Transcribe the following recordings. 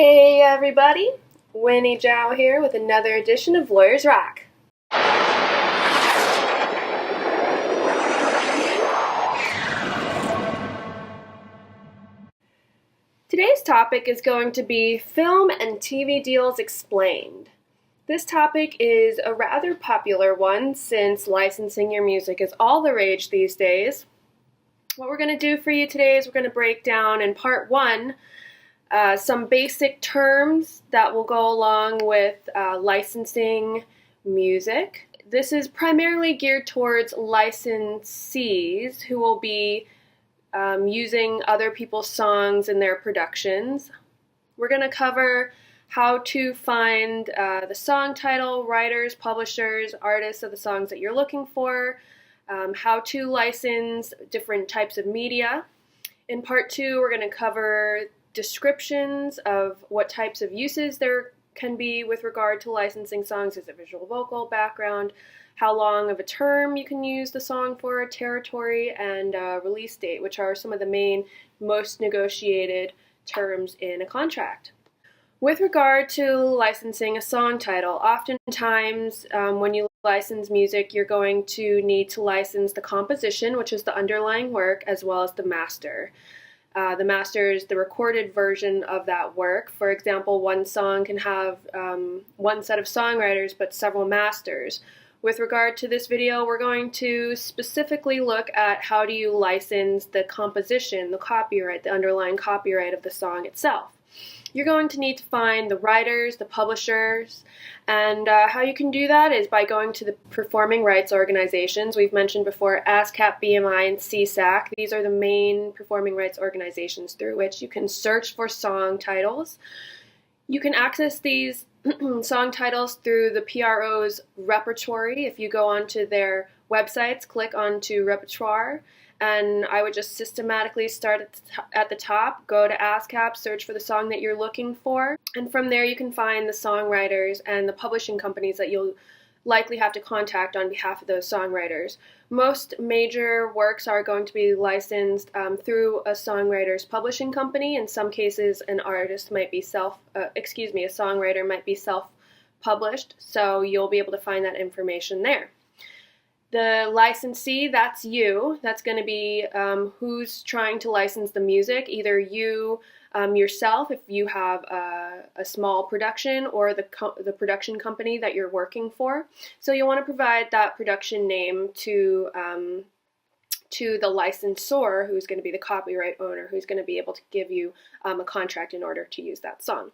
Hey everybody, Winnie Zhao here with another edition of Lawyers Rock. Today's topic is going to be film and TV deals explained. This topic is a rather popular one since licensing your music is all the rage these days. What we're going to do for you today is we're going to break down in part one some basic terms that will go along with licensing music. This is primarily geared towards licensees who will be using other people's songs in their productions. We're going to cover how to find the song title, writers, publishers, artists of the songs that you're looking for, how to license different types of media. In part two, we're going to cover descriptions of what types of uses there can be with regard to licensing songs. Is it visual, vocal, background, how long of a term you can use the song for, territory, and release date, which are some of the most negotiated terms in a contract. With regard to licensing a song title, oftentimes when you license music, you're going to need to license the composition, which is the underlying work, as well as the master. The master is the recorded version of that work. For example, one song can have one set of songwriters but several masters. With regard to this video, we're going to specifically look at how do you license the composition, the copyright, the underlying copyright of the song itself. You're going to need to find the writers, the publishers, and how you can do that is by going to the performing rights organizations. We've mentioned before ASCAP, BMI, and CSAC. These are the main performing rights organizations through which you can search for song titles. You can access these song titles through the PRO's repertory. If you go onto their websites, click onto repertoire, and I would just systematically start at the top, go to ASCAP, search for the song that you're looking for, and from there you can find the songwriters and the publishing companies that you'll likely have to contact on behalf of those songwriters. Most major works are going to be licensed through a songwriter's publishing company. In some cases, a songwriter might be self-published, so you'll be able to find that information there. The licensee, that's you. That's going to be who's trying to license the music, either you yourself if you have a small production, or the production company that you're working for. So you want to provide that production name to the licensor, who's going to be the copyright owner, who's going to be able to give you a contract in order to use that song.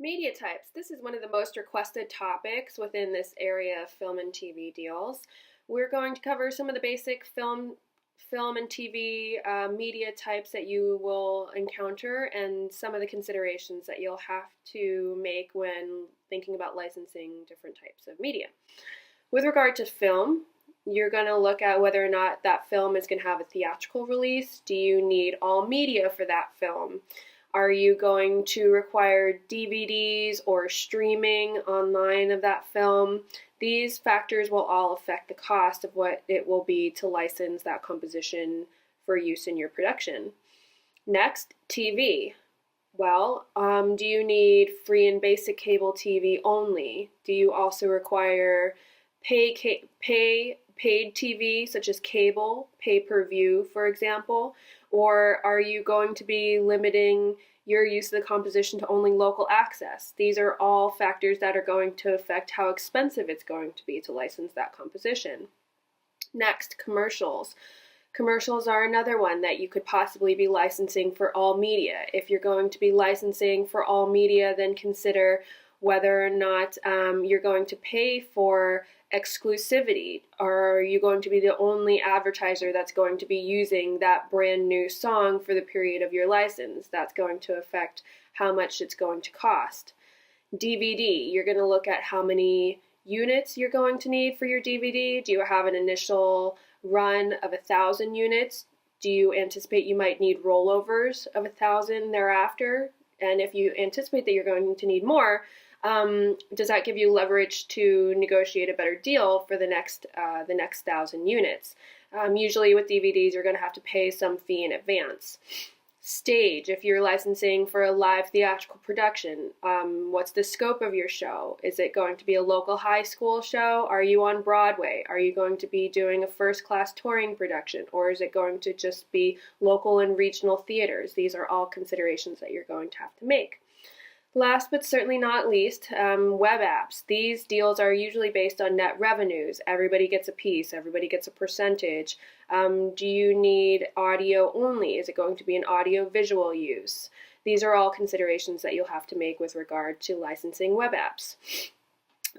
Media types. This is one of the most requested topics within this area of film and TV deals. We're going to cover some of the basic film and TV media types that you will encounter, and some of the considerations that you'll have to make when thinking about licensing different types of media. With regard to film, you're going to look at whether or not that film is going to have a theatrical release. Do you need all media for that film? Are you going to require DVDs or streaming online of that film? These factors will all affect the cost of what it will be to license that composition for use in your production. Next, TV. Well, do you need free and basic cable TV only? Do you also require paid TV, such as cable, pay-per-view, for example? Or are you going to be limiting your use of the composition to only local access? These are all factors that are going to affect how expensive it's going to be to license that composition. Next, commercials. Commercials are another one that you could possibly be licensing for all media. If you're going to be licensing for all media, then consider whether or not you're going to pay for exclusivity. Are you going to be the only advertiser that's going to be using that brand new song for the period of your license? That's going to affect how much it's going to cost. DVD, you're going to look at how many units you're going to need for your DVD. Do you have an initial run of 1,000 units? Do you anticipate you might need rollovers of 1,000 thereafter? And if you anticipate that you're going to need more, does that give you leverage to negotiate a better deal for the next 1,000 units? Usually with DVDs, you're going to have to pay some fee in advance. Stage, if you're licensing for a live theatrical production, what's the scope of your show? Is it going to be a local high school show? Are you on Broadway? Are you going to be doing a first-class touring production? Or is it going to just be local and regional theaters? These are all considerations that you're going to have to make. Last but certainly not least, web apps. These deals are usually based on net revenues. Everybody gets a piece, everybody gets a percentage. Do you need audio only? Is it going to be an audio-visual use? These are all considerations that you'll have to make with regard to licensing web apps.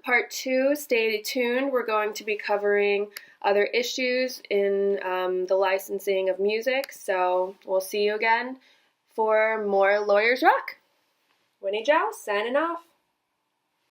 Part 2, stay tuned. We're going to be covering other issues in the licensing of music. So we'll see you again for more Lawyers Rock. Winnie Jow, signing off.